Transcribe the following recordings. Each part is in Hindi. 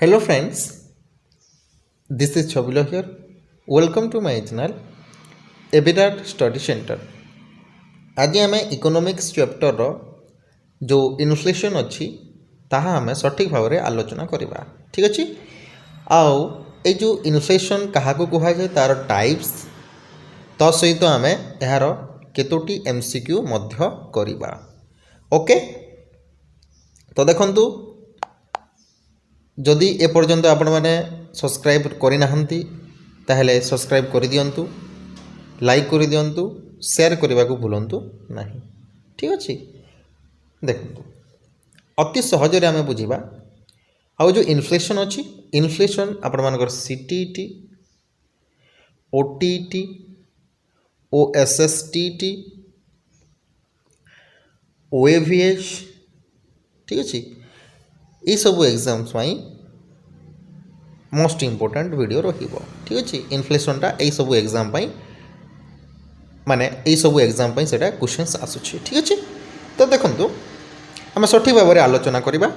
Hello friends, this is Chobilo here. Welcome to my channel Evidart Study Center. आज आम इकोनॉमिक्स चैप्टर जो इन्फ्लेशन अच्छी ताहा आम सठिक भाव में आलोचना करवा ठीक अच्छे आउ ये जो इन्फ्लेशन क्या कह जाए तार टाइप्स तो सहित आम यार केतोटी एमसीक्यू मध्य करवा ओके तो देखंतु जदि एपर्यंत आपण मैंने सब्सक्राइब करना ताहले सब्सक्राइब कर दिंतु लाइक कर दिंतु शेयर करने को भूलु ना ठीक अच्छे देखो अति सहजरे आम बुझा आउ जो इन्फ्लेशन अच्छी इन्फ्लेशन आपण मानकर सीटीटी ओटीटी ओएसएसटीटी ओएवीएच ठीक अच्छे ये सब एग्जाम्स मोस्ट इम्पोर्टाट वीडियो रहिबो ठीक अच्छे इन्फ्लेशनटा यही सब एग्जाम माने यही सब एग्जाम से क्वेश्चंस आसुछि ठीक अच्छे तो देखंतु आम सठिक भाव में आलोचना करवा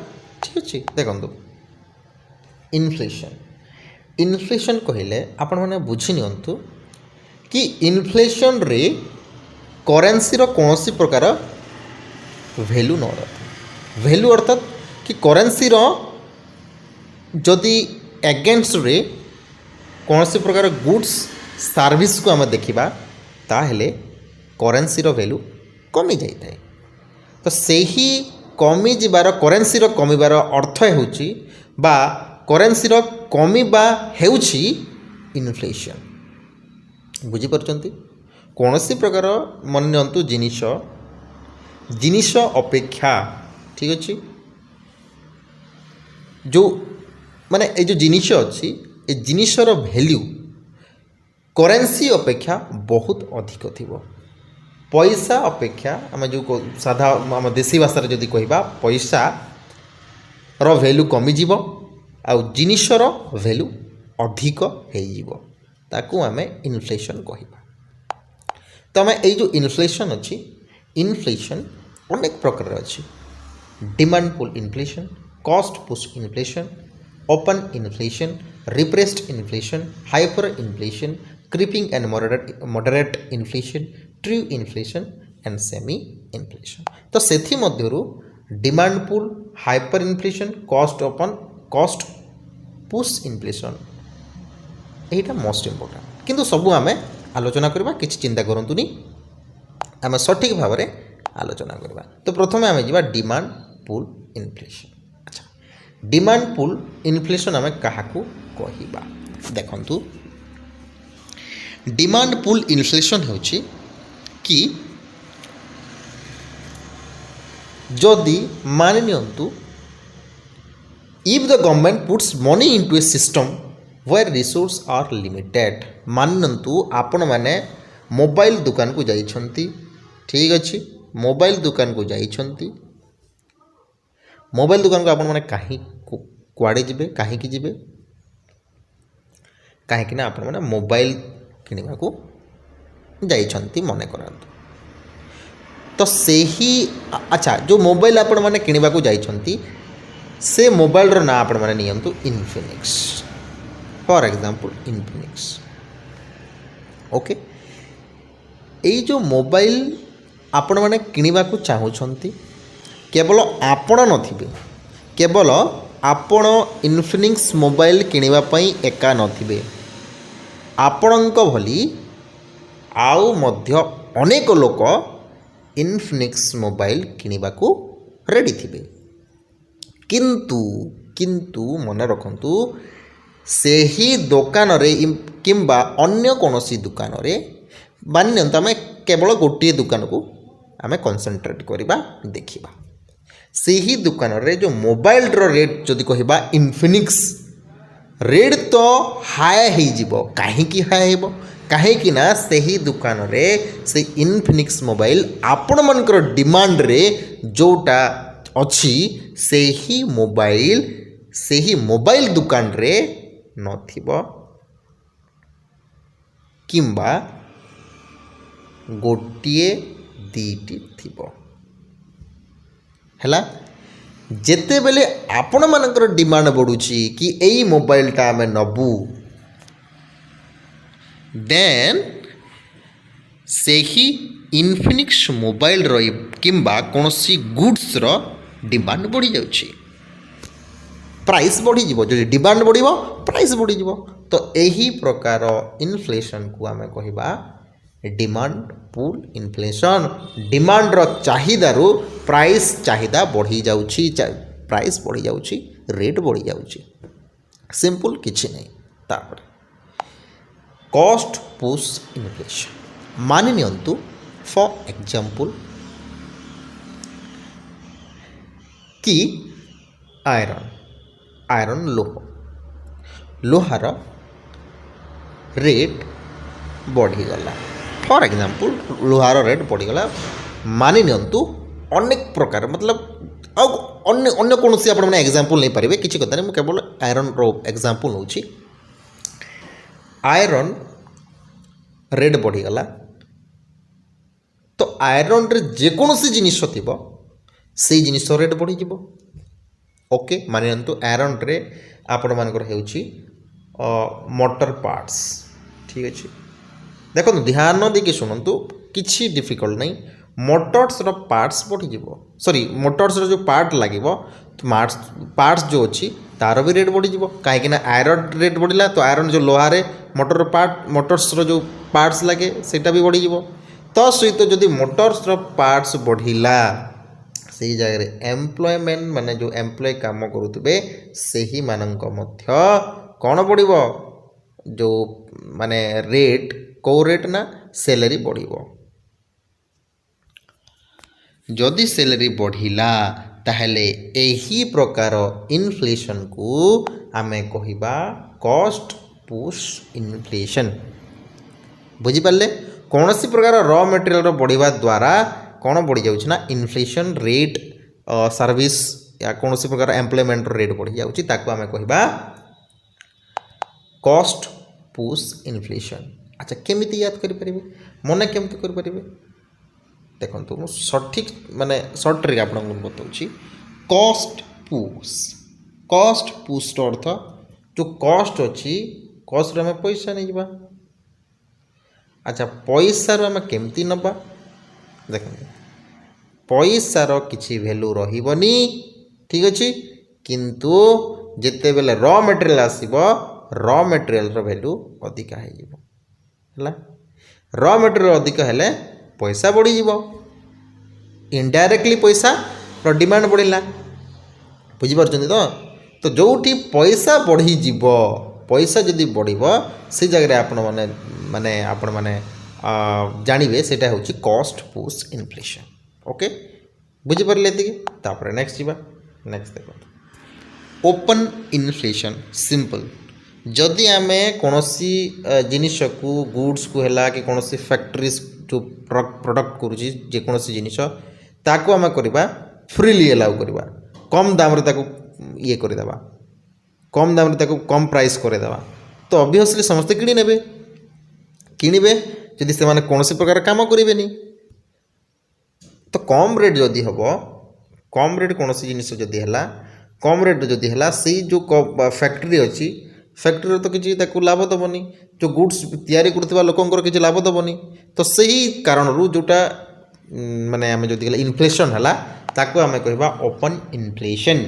ठीक अच्छे देखंतु इन्फ्लेशन इन्फ्लेशन कहले आपण माने बुझी नियंतु कि इन्फ्लेशन रे करेन्सी रो कौनसी प्रकार वैल्यू न रहे वैल्यू अर्थात कि करेन्सी रो जदि एगेन्स्ट रे कौन सी प्रकार गुड्स सर्विस को आम देखा ताहले करेन्सी रो वैल्यू कमी जाए तो सही कमी जीवार करेन्सी रो कमिबार अर्थ होउची बा करेन्सी रो कमिबा हेउची इन्फ्लेशन बुझी परचंती कौन सी प्रकार मन नियंतु जिनिष अपेक्षा ठीक अच्छे जो माने ये जो जिनिष अच्छी ये जिनिषर वैल्यू करेन्सी अपेक्षा बहुत अधिक थिबो पैसा अपेक्षा आम जो साधा आम देशी भाषा जदि कहबा पैसा रो वैल्यू कमी जीवो आउ जिनिषर वैल्यू अधिक हो ताकू आम इन्फ्लेशन कहबा तो आम ये जो इन्फ्लेशन अच्छी इन्फ्लेशन अनेक प्रकार अच्छी demand pull inflation cost push inflation open inflation repressed inflation hyper inflation creeping and moderate inflation true inflation and semi inflation तो सेथि मध्यरु demand pull hyper inflation cost open cost push inflation यहीटा मोस्ट इम्पोर्टेंट किंतु सबू आम आलोचना करबा किछि चिंता करंतुनी आम सठिक भाव में आलोचना करबा तो प्रथम आम जीवा डिमांड पुल इन्फ्लेशन अच्छा डिमांड पुल इन्फ्लेशन आम क्या कहवा देखंतु डिमांड पुल इन्फ्लेशन होची कि जदि मान नियंतु if the government puts money into a system where resource are limited मानन्तु आपण माने मोबाइल दुकान को जाइछंती ठीक अच्छे मोबाइल दुकान को जाइछंती मोबाइल दुकान को आपण माने कहीं कुआड़े जीवे कहीं जीवे कहीं आपण माने मोबाइल किनिबा को जाइछंती मने करंतु तो सेही अच्छा जो मोबाइल आपण माने किनिबा को जाइछंती से मोबाइल रो ना आपण माने नियंतु Infinix for example Infinix okay एई जो मोबाइल आपण माने किनिबा को चाहुछंती केवल आपण नथिबे केवल आपण इन्फिनिक्स मोबाइल किनिबा पई एका नथिबे आपणक भली आउ मध्य अनेक लोक इन्फिनिक्स मोबाइल किनिबा को रेडी थिबे किंतु किंतु मन रखंतु सेही दुकान रे किंबा अन्य कोनोसी दुकान रे मान्यता आम केवल गोटे दुकान को आम कनसेंट्रेट करवा देखा सेही दुकान रे जो मोबाइल रेट जदि कहबा इन्फिनिक्स रेट तो हाई हो कहीं हाई हो कहीं ना सेही दुकान रे से इन्फिनिक्स मोबाइल आपण मनकर डिमांड रे जोटा अच्छी सेही मोबाइल दुकान रे नथिबो किंबा गोटिए दीटी थिबो हैला ଯେତେ ବେଲେ ଆପଣମାନଙ୍କର ଡିମାଣ୍ଡ ବଢ଼ୁଛି କି ଏଇ ମୋବାଇଲଟା ଆମେ ନେବୁ, ଦେନ୍ ସେହି ଇନଫିନିକ୍ସ ମୋବାଇଲର କିମ୍ବା କୌଣସି ଗୁଡ୍ସର ଡିମାଣ୍ଡ ବଢ଼ିଯାଉଛି, ପ୍ରାଇସ୍ ବଢ଼ିଯିବ। ଯଦି ଡିମାଣ୍ଡ ବଢ଼ିବ ପ୍ରାଇସ୍ ବଢ଼ିଯିବ। ତ ଏହି ପ୍ରକାର ଇନଫ୍ଲେସନକୁ ଆମେ କହିବା ଡିମାଣ୍ଡ ପୁଲ୍ ଇନଫ୍ଲେସନ୍। ଡିମାଣ୍ଡର ଚାହିଦାରୁ ପ୍ରାଇସ୍ ଚାହିଦା ବଢ଼ିଯାଉଛି, ପ୍ରାଇସ୍ ବଢ଼ିଯାଉଛି, ରେଟ୍ ବଢ଼ିଯାଉଛି। ସିମ୍ପଲ୍ କିଛି ନାହିଁ। ତାପରେ କଷ୍ଟ ପୁସ୍ ଇନଫ୍ଲେସନ୍। ମାନି ନିଅନ୍ତୁ ଫର୍ ଏକ୍ଜାମ୍ପଲ୍ କି ଆଇରନ୍ ଲୁହାର ରେଟ୍ ବଢ଼ିଗଲା। ଫର୍ ଏକ୍ଜାମ୍ପଲ୍ ଲୁହାର ରେଟ୍ ବଢ଼ିଗଲା। ମାନି ନିଅନ୍ତୁ ଅନେକ ପ୍ରକାର ମତଲବ ଆଉ ଅନ୍ୟ କୌଣସି ଆପଣମାନେ ଏକ୍ଜାମ୍ପଲ୍ ନେଇପାରିବେ, କିଛି କଥା ନାହିଁ। ମୁଁ କେବଳ ଆଇରନ୍ର ଏକ୍ଜାମ୍ପଲ୍ ନେଉଛି। ଆଇରନ୍ ରେଟ୍ ବଢ଼ିଗଲା, ତ ଆଇରନ୍ରେ ଯେକୌଣସି ଜିନିଷ ଥିବ ସେଇ ଜିନିଷ ରେଟ୍ ବଢ଼ିଯିବ। ଓକେ, ମାନି ନିଅନ୍ତୁ ଆଇରନ୍ରେ ଆପଣମାନଙ୍କର ହେଉଛି ମୋଟର ପାର୍ଟସ୍। ଠିକ୍ ଅଛି, ଦେଖନ୍ତୁ ଧ୍ୟାନ ଦେଇକି ଶୁଣନ୍ତୁ, କିଛି ଡିଫିକଲ୍ଟ ନାହିଁ। ମୋଟର୍ସର ପାର୍ଟସ୍ ବଢ଼ିଯିବ, ମୋଟର୍ସର ଯେଉଁ ପାର୍ଟ ଲାଗିବ, ପାର୍ଟସ୍ ଯେଉଁ ଅଛି ତା'ର ବି ରେଟ୍ ବଢ଼ିଯିବ। କାହିଁକିନା ଆଇରନ୍ ରେଟ୍ ବଢ଼ିଲା, ତ ଆଇରନ୍ ଯେଉଁ ଲୁହାରେ ମୋଟର୍ସର ଯେଉଁ ପାର୍ଟସ୍ ଲାଗେ ସେଇଟା ବି ବଢ଼ିଯିବ। ତା ସହିତ ଯଦି ମୋଟର୍ସର ପାର୍ଟସ୍ ବଢ଼ିଲା, ସେଇ ଜାଗାରେ ଏମ୍ପ୍ଲୟମେଣ୍ଟ ମାନେ ଯେଉଁ ଏମ୍ପ୍ଲୟ କାମ କରୁଥିବେ ସେହିମାନଙ୍କ ମଧ୍ୟ କ'ଣ ବଢ଼ିବ, ଯେଉଁ ମାନେ ରେଟ୍, କେଉଁ ରେଟ୍ ନା ସେଲେରୀ ବଢ଼ିବ। ଯଦି ସେଲେରୀ ବଢ଼ିଲା ତାହେଲେ ଏହି ପ୍ରକାର ଇନଫ୍ଲେସନ୍କୁ ଆମେ କହିବା କଷ୍ଟ ପୁଶ୍ ଇନଫ୍ଲେସନ୍। ବୁଝିପାରିଲେ? କୌଣସି ପ୍ରକାର ର ମେଟେରିଆଲ୍ର ବଢ଼ିବା ଦ୍ୱାରା କ'ଣ ବଢ଼ିଯାଉଛି ନା ଇନଫ୍ଲେସନ୍ ରେଟ୍, ସର୍ଭିସ୍ या କୌଣସି ପ୍ରକାର ଏମ୍ପ୍ଲୟମେଣ୍ଟର ରେଟ୍ ବଢ଼ିଯାଉଛି, ତାକୁ ଆମେ କହିବା କଷ୍ଟ ପୁଶ୍ ଇନଫ୍ଲେସନ୍। ଆଚ୍ଛା, କେମିତି ୟାଦ କରିପାରିବେ, ମନେ କେମିତି କରିପାରିବେ? ଦେଖନ୍ତୁ ମୁଁ ସଠିକ୍ ମାନେ ସର୍ଟରେ ଆପଣଙ୍କୁ ବତାଉଛି। କଷ୍ଟ ପୁଶ୍ର ଅର୍ଥ ଯେଉଁ କଷ୍ଟ ଅଛି, କଷ୍ଟରୁ ଆମେ ପଇସା ନେଇଯିବା। ଆଚ୍ଛା, ପଇସାରୁ ଆମେ କେମିତି ନେବା? ଦେଖନ୍ତୁ ପଇସାର କିଛି ଭ୍ୟାଲୁ ରହିବନି, ଠିକ୍ ଅଛି, କିନ୍ତୁ ଯେତେବେଳେ ର ମେଟେରିଆଲ୍ ଆସିବ ର ମେଟେରିଆଲ୍ର ଭ୍ୟାଲୁ ଅଧିକା ହେଇଯିବ। ହେଲା, ର ମେଟେରିଆଲ୍ ଅଧିକ ହେଲେ ପଇସା ବଢ଼ିଯିବ, ଇନଡାଇରେକ୍ଟଲି ପଇସାର ଡିମାଣ୍ଡ ବଢ଼ିଲା। ବୁଝିପାରୁଛନ୍ତି ତ? ତ ଯେଉଁଠି ପଇସା ବଢ଼ିଯିବ, ପଇସା ଯଦି ବଢ଼ିବ ସେ ଜାଗାରେ ଆପଣମାନେ ଜାଣିବେ ସେଇଟା ହେଉଛି କଷ୍ଟ ପୁଶ୍ ଇନଫ୍ଲେସନ୍। ଓକେ, ବୁଝିପାରିଲେ ଏତିକି? ତାପରେ ନେକ୍ସଟ ଯିବା। ନେକ୍ସଟ ଦେଖନ୍ତୁ ଓପନ୍ ଇନଫ୍ଲେସନ୍। ସିମ୍ପଲ୍, ଯଦି ଆମେ କୌଣସି ଜିନିଷକୁ ଗୁଡ୍ସକୁ ହେଲା କି କୌଣସି ଫ୍ୟାକ୍ଟ୍ରି ଯେଉଁ ପ୍ରଡ଼କ୍ଟ କରୁଛି ଯେକୌଣସି ଜିନିଷ, ତାକୁ ଆମେ କରିବା ଫ୍ରିଲି ଏଲାଉ କରିବା, କମ୍ ଦାମରେ ତାକୁ ଇଏ କରିଦେବା, କମ୍ ଦାମରେ ତାକୁ କମ୍ ପ୍ରାଇସ୍ କରିଦେବା, ତ ଅବଭିୟସ୍ଲି ସମସ୍ତେ କିଣିବେ ଯଦି ସେମାନେ କୌଣସି ପ୍ରକାର କାମ କରିବେନି। ତ କମ୍ ରେଟ୍ ଯଦି ହେବ, କମ୍ ରେଟ୍ କୌଣସି ଜିନିଷ ଯଦି ହେଲା, କମ୍ ରେଟ୍ ଯଦି ହେଲା, ସେଇ ଯେଉଁ ଫ୍ୟାକ୍ଟ୍ରି ଅଛି ଫ୍ୟାକ୍ଟ୍ରିରେ ତ କିଛି ତାକୁ ଲାଭ ଦେବନି, ଯେଉଁ ଗୁଡ୍ସ ତିଆରି କରୁଥିବା ଲୋକଙ୍କର କିଛି ଲାଭ ଦେବନି। ତ ସେହି କାରଣରୁ ଯେଉଁଟା ମାନେ ଆମେ ଯଦି ହେଲା ଇନଫ୍ଲେସନ୍ ହେଲା, ତାକୁ ଆମେ କହିବା ଓପନ୍ ଇନଫ୍ଲେସନ୍।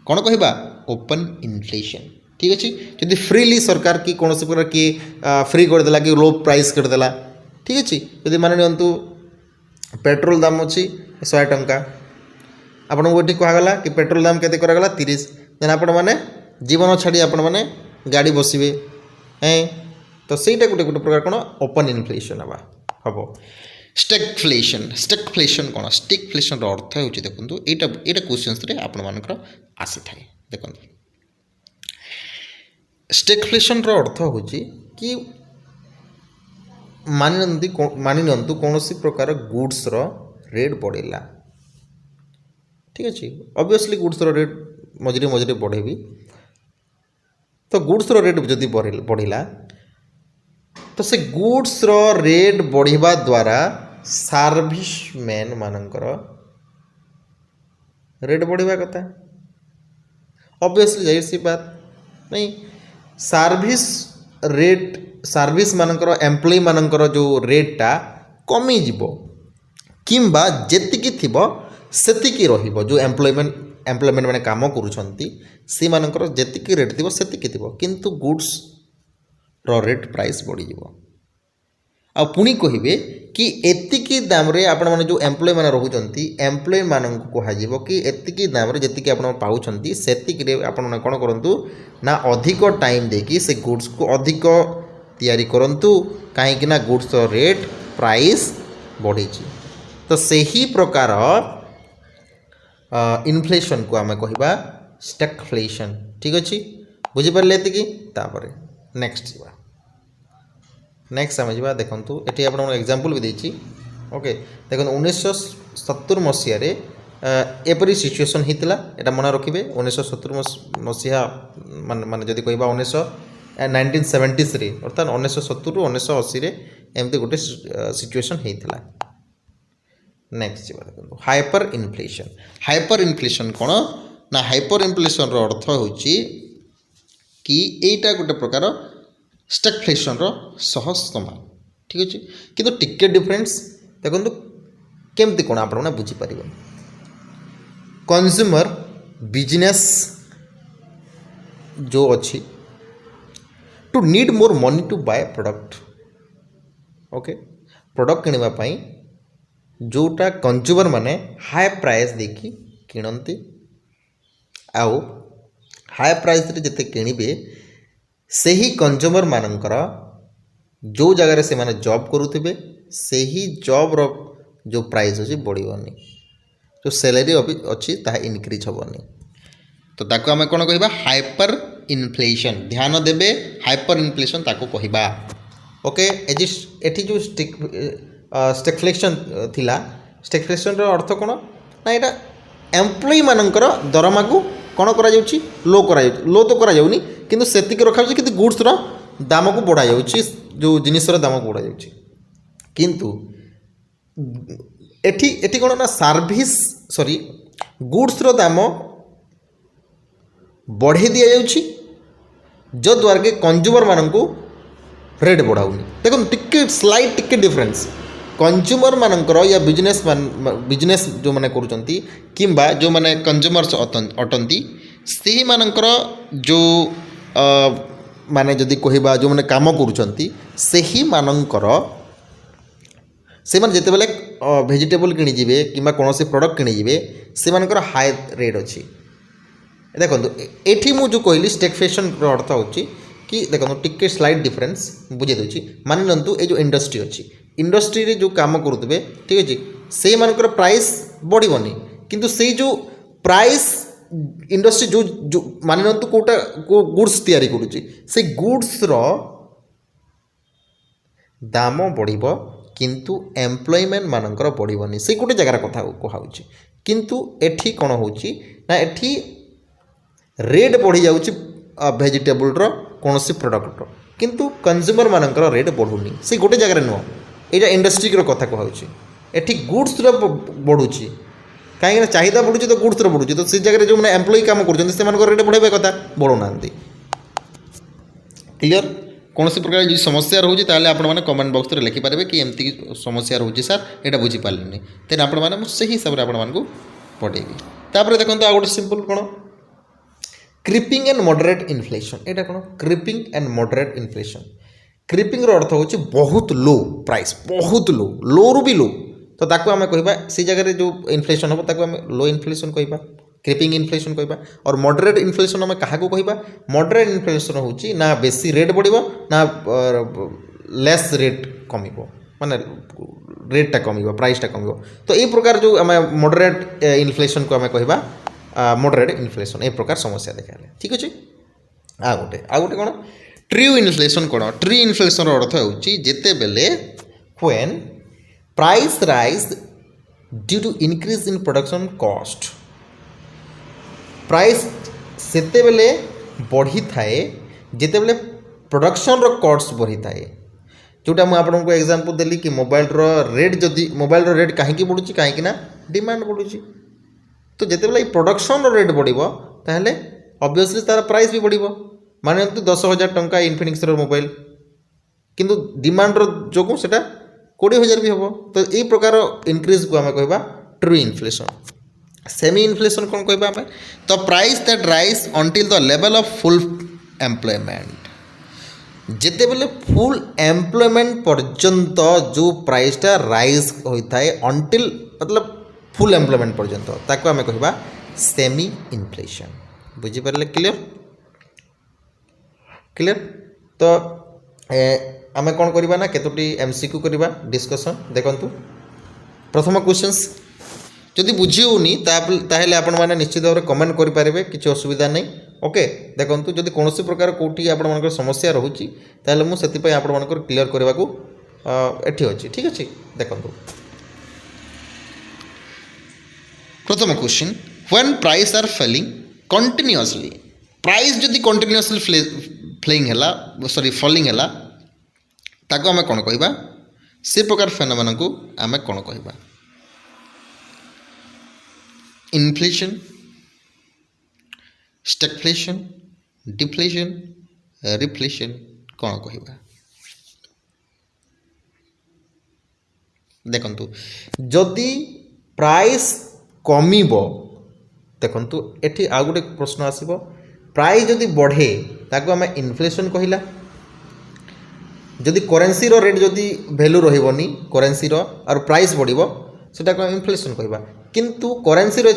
କ'ଣ କହିବା? Open inflation. ଠିକ୍ ଅଛି, ଯଦି ଫ୍ରିଲି ସରକାର କି କୌଣସି ପ୍ରକାର କିଏ ଫ୍ରି କରିଦେଲା କି ଲୋ ପ୍ରାଇସ୍ କରିଦେଲା, ଠିକ୍ ଅଛି, ଯଦି ମାନେ ନିଅନ୍ତୁ ପେଟ୍ରୋଲ ଦାମ ଅଛି 100 ଟଙ୍କା, ଆପଣଙ୍କୁ ଏଠି କୁହାଗଲା କି ପେଟ୍ରୋଲ ଦାମ କେତେ କରାଗଲା 30, ଦେନ୍ ଆପଣମାନେ ଜୀବନ ଛାଡ଼ି ଆପଣମାନେ ଗାଡ଼ି ବସିବେ। ତ ସେଇଟା ଗୋଟେ ପ୍ରକାର କ'ଣ ଓପନ୍ ଇନଫ୍ଲେସନ୍ ହେବ। ଷ୍ଟେଗଫ୍ଲେସନ୍ କ'ଣ? ଷ୍ଟେଗଫ୍ଲେସନ୍ର ଅର୍ଥ ହେଉଛି, ଦେଖନ୍ତୁ ଏଇଟା କ୍ୱେଶ୍ଚନ୍ସରେ ଆପଣମାନଙ୍କର ଆସିଥାଏ। ଦେଖନ୍ତୁ ଷ୍ଟେଗଫ୍ଲେସନ୍ର ଅର୍ଥ ହେଉଛି କି ମାନି ନିଅନ୍ତୁ କୌଣସି ପ୍ରକାର ଗୁଡ୍ସର ରେଟ୍ ବଢ଼ିଲା, ଠିକ୍ ଅଛି, ଅବଭିୟସ୍ଲି ଗୁଡ୍ସର ରେଟ୍ ମଝିରେ ବଢ଼େଇବି। ତ ଗୁଡ୍ସର ରେଟ୍ ଯଦି ବଢ଼ିଲା, ତ ସେ ଗୁଡ୍ସର ରେଟ୍ ବଢ଼ିବା ଦ୍ୱାରା ସର୍ଭିସମ୍ୟାନ୍ ମାନଙ୍କର रेट बढ़िया कथा ऑब्वियसली जाहिर सी बात नहीं सर्विस रेट सर्विस मानकर एम्प्लॉय मानकर जो रेटा कमी जीवो किंबा जेतिकी थिबो सेतिकी रहिबो जो एम्प्लॉयमेंट माने काम करूछंती सी मानकर जेतिकी रेट थिबो सेतिकी थिबो किंतु गुड्स रो रेट प्राइस बढ़ी जीवो आ पुणी कहिबे कि एतिकी दाम रे आपण माने जो एम्प्लॉय माने रहुचंती एम्प्लॉय मानन को कहाजिवो कि एतिकी दाम रे जेतिकी आपण पाउछंती सेतिकी रे आपण माने कोन करंतु ना अधिक टाइम देकी से गुड्स को अधिक तैयारी करंतु काहे कि ना गुड्स रो रेट प्राइस बढ़ी छी तो सही प्रकार इन्फ्लेशन को आम कहवा स्टैगफ्लेशन ठीक अच्छे बुझीपारे एति तापर नेक्स्ट जा नेक्स्ट आम जा देखूँ ये आप एग्जाम्पल भी देती ओके देखो 1970 मसीह एपरी सिचुएसन होता है मन रखिए 1970 मसीहा मान जदि कह 1970 अर्थात 1970 रू 1980 एमती गोटे सिचुएसन होता नेक्स्ट जा देखो हाइपर इन्फ्लेशन कौन ना हाइपर इन्फ्लेशन रो अर्थ होची कि एटा गोटे प्रकार स्टैगफ्लेशन रो सह समान ठीक अच्छे किंतु टिके डिफरेंस देखो केमती कौन आप बुझीपर कंज्यूमर बिजनेस जो अच्छी to need more money to buy product okay product किणवाई जोटा कंज्यूमर माने हाई प्राइस देखी किणती आउ हाई प्राइस रे जते किणिबे सही कंज्यूमर मानकर जो जगह से माने जॉब करुथिबे सही जॉब रो जो प्राइस अच्छी बढ़िबनी जो सैलरी अच्छी ताहा इनक्रीज हेबनी तो ताको आमे कोन कहबा हाइपर इन्फ्लेशन ध्यान देबे हाइपर इन्फ्लेशन ताको कहबा ओके एठी जो स्टैगफ्लेशन थिला स्टैगफ्लेशन रो अर्थ कोन ना एटा एम्प्लॉय मानकर दरमा को कोन करा जाउची लो तो करा जाउनी किंतु सेतिक रखा जाउची किंतु गुड्स रो दाम को बढ़ा जाउची जो जिनिस रो दाम को बढ़ा जाउची किंतु एठी कोन ना सर्विस सॉरी गुड्स रो दाम बढ़े दिया जाउची जो द्वारा के कंज्यूमर मानन को रेट बढ़ाउनी देखो टिके स्लाइट टिके डिफरेंस कंज्यूमर मानकर या बिजनेस जो माने करूचंती किंबा जो माने कंज्यूमर्स अटंती से मानकर जो माने जदि कहबा जो माने काम करूचंती सही मानकर से माने जते बेले वेजिटेबल किनि जिवे किंबा कोनोसी प्रोडक्ट किनि जिवे से मानकर हाई रेट अछि देखो एठी मु जो कहली स्टैगफ्लेशन रो अर्थ होची कि देखो टिके स्लाइट डिफरेंस बुझे दूची मान लंतु ए जो इंडस्ट्री अच्छी इंडस्ट्री रे जो काम करुवे ठीक अच्छे से मानकर प्राइस बढ़ोनी किंतु से जो प्राइस इंडस्ट्री जो मान लंतु कोटा को गुड्स तैयारी करुच्ची से गुड्स रो दाम बढ़िबो किंतु एम्प्लॉयमेंट मानकर बढ़ोनी से गोटे जगार कथा कहुची किंतु एठी कौन होची ना एठी रेट बढ़ी जाउची वेजिटेबल रो कौन सी प्रोडक्ट किंतु कंज्यूमर मानकर रेट बढ़ुनी से गोटे जगह नुह यहाँ इंडस्ट्री कथा कहुची एठी गुड्स बढ़ुची कहीं चाहिदा बढ़ुची तो गुड्स बढ़ुची तो से जगह जो मैंने एम्प्लॉय काम कर रेट बढ़ाइबा कथा बढ़ुना क्लियर कौन सी प्रकार जो समस्या रोचे ताले आपण मैंने कमेंट बॉक्स में लिखिपारे कि एमती समस्या रोचे सर यहाँ बुझीपारे तेन आपण मैंने से हिसाब से आपण पढ़ेबी तापर देखो आ गए सिंपल कौन क्रिपिंग एंड मॉडरेट इन्फ्लेशन एटा कौन creeping and moderate inflation creeping रो अर्थ होची बहुत लो प्राइस बहुत लो रू भी लो तो ताको आमे कहबा से जगह जो इन्फ्लेशन हो ताको आमे लो इन्फ्लेशन कहबा क्रिपिंग इन्फ्लेशन कहबा और मॉडरेट इन्फ्लेशन आमे कहा को कहबा मॉडरेट इन्फ्लेशन होची ना बेसी रेट बढ़िबो ना लेस रेट कमिबो माने रेटटा कमिबो प्राइसटा कमिबो तो ये प्रकार जो आमे मॉडरेट इन्फ्लेशन को आमे कहबा मॉडरेट इन्फ्लेशन ए प्रकार समस्या देखा ठीक अच्छे आ गोटे कौन ट्रू इन्फ्लेशन कौन ट्रू इन्फ्लेशन अर्थ होची जेते बेले when price rise due to increase in production cost price सेते बेले बढ़ी थाए जेते बेले प्रोडक्शन रो कॉस्ट बढ़ी थाए जोटा मुझे आपको एग्जांपल देली कि मोबाइल रो रेट जदि मोबाइल रो रेट कहीं बढ़ुची कहीं डिमांड बढ़ुची तो जिते बेले प्रोडक्शन रेट बढ़िबो ताहले ऑब्वियसली तार प्राइस भी बढ़िबो माने 10,000 टंका इन्फिनिक्स रो मोबाइल किंतु डिमांड रो जोगु सेटा 20,000 भी हबो तो ए प्रकार इंक्रीज को हमें कहबा ट्रू इन्फ्लेशन। सेमी इन्फ्लेशन कौन कहबा हमें तो price that rise until the level of full employment जिते बेले फुल एम्प्लॉयमेंट पर्यंत जो प्राइसटा राइज होता है अंटिल मतलब फुल एम्प्लॉयमेंट पर्यंत ताको हमें कहबा सेमी इन्फ्लेशन। बुझी पारले क्लियर क्लियर तो आमे कौन करबा ना केतोटी एमसीक्यू करबा डिस्कशन देखंतु। प्रथम क्वेश्चंस जदि बुझिउनी ताहेले आपण माने निश्चित भाव कमेंट करि पारिबे किछि असुविधा नै ओके देखंतु जदि कोनोसी प्रकार कोठी आपण मानकर समस्या रहउची ताहेले मु सेति पय आपण मानकर क्लियर करबा को एठी अछि ठीक अछि देखंतु। प्रथम question when price are falling continuously price जदि कंटिन्यूअसली फ्लेइंग हैला सॉरी फॉलिंग हैला ताको आमे कोन कहबा से प्रकार फेनोमेनन को आमे कोन कहबा इन्फ्लेशन स्टैगफ्लेशन डिफ्लेशन रिफ्लेशन कौन कहबा देखंतु जदि प्राइस कमिबो देखंतु एठी आ गुटे प्रश्न आसीबो प्राइस जदि बढ़े ताको आमे इन्फ्लेशन कहिला जदि करेन्सी रो रेट जदि वैल्यू रहिबोनी करेन्सी रो और प्राइस बढ़िबो सेटा को इन्फ्लेशन कहबा किंतु करेन्सी रो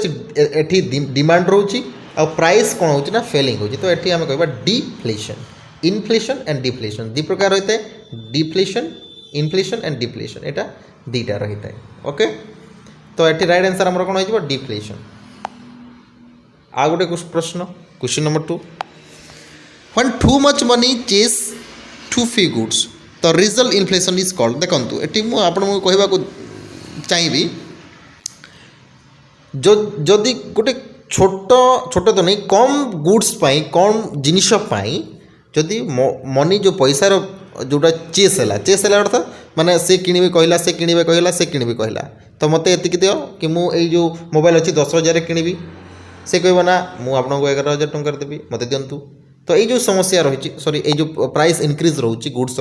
एठी डिमांड रहउची और प्राइस कौन होची ना फेलिंग होची तो एठी हमें कहबा डिफ्लेशन। इन्फ्लेशन एंड डिफ्लेशन दि प्रकार होते डिफ्लेशन इन्फ्लेशन एंड डिफ्लेशन एटा दीटा रहता है ओके तो एठी राइट आंसर हमर कोन होइबो डिफ्लेशन। आ गुटे प्रश्न question number 2 when too much money chase too few goods तो रिजल्ट इन्फ्लेशन इज कॉल्ड देखंतु एठी मु आपण मु कहबा को चाहिबी जो जदि गोटे छोट छोट तो नहीं कम गुड्स पाई कम जिनिस पाई जदि मनी जो पैसार जोटा चेस है अर्थात माने से किणवे कहला से किणवे कहला से किणवे कहला तो मत एति दियो कि मु जो मोबाइल अच्छी 10,000 किणवी से कहब ना मु आपको 11,000 टंका देवी मत दिंतु तो ये समस्या रही सॉरी ये प्राइस इनक्रीज रोचे गुड्स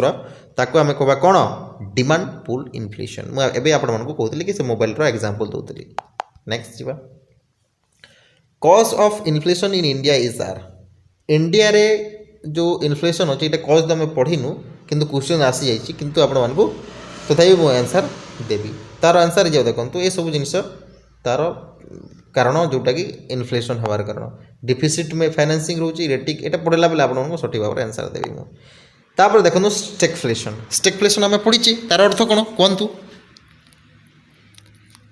ताको आम कहबा कौन डिमांड पुल इन्फ्लेशन मुझे आपको कहती कि से मोबाइल एग्जांपल दूसरी। नेक्स्ट जीवा cause of inflation in India is R India रे जो इन्फ्लेशन अच्छे ये कज तो आम पढ़ीनु किंतु क्वेश्चन आसी जाइए किंतु आपण मानकु तथापि मु आंसर देवी तार आंसर जाओ देखो ये सब जिनस तार कारण जोटा कि इन्फ्लेशन हबार कारण डिफिसिट में फाइनेंसिंग रोची रेटिंग एटा पढ़ला बेले आपको सठिक भाव में आंसर देवी मुझे देखो स्टैगफ्लेशन स्टैगफ्लेशन आम पढ़ी तार अर्थ कौन कहतु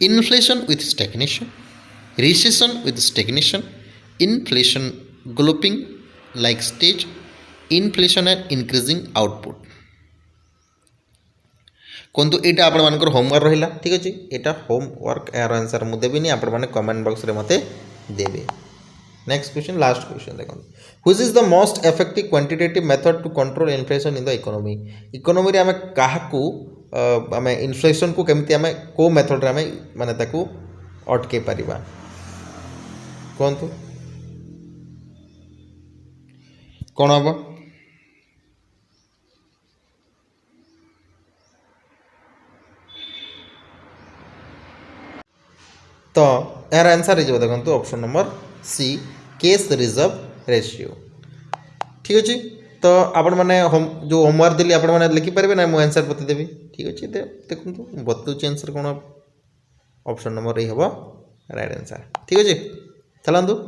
inflation with stagnation recession with stagnation inflation galloping like stage inflation and increasing output कहतु यहाँ आपण मानकर होमवर्क रहा ठीक अच्छे यहाँ होमवर्क यार आंसर मुझे देवी आपण मैंने कमेंट बॉक्स में मत देवे। नेक्स्ट क्वेश्चन लास्ट क्वेश्चन देखो which is the most effective quantitative method to control inflation in the economy economy रे आम क्या आम इन्फ्लेशन को केमती आम को मेथड रे आम माने ताकू अटके पारिबा कहतु कौन हम तो यार आंसर हो देखो option number C cash reserve ratio ठीक अच्छे तो आपण मैंने जो होमवर्क देली आपण मैंने लिखिपारे ना मुझे आंसर बतेदेवी ठीक अच्छे देखो बतौची आंसर कौन ऑप्शन नंबर ये हम राइट आंसर ठीक अच्छे चलतु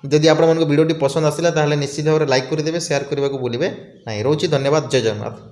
जदि आपण वीडियोटी पसंद आसला निश्चित भाव में लाइक करदे शेयर करने को भूलिए ना रोची धन्यवाद जय जगन्नाथ।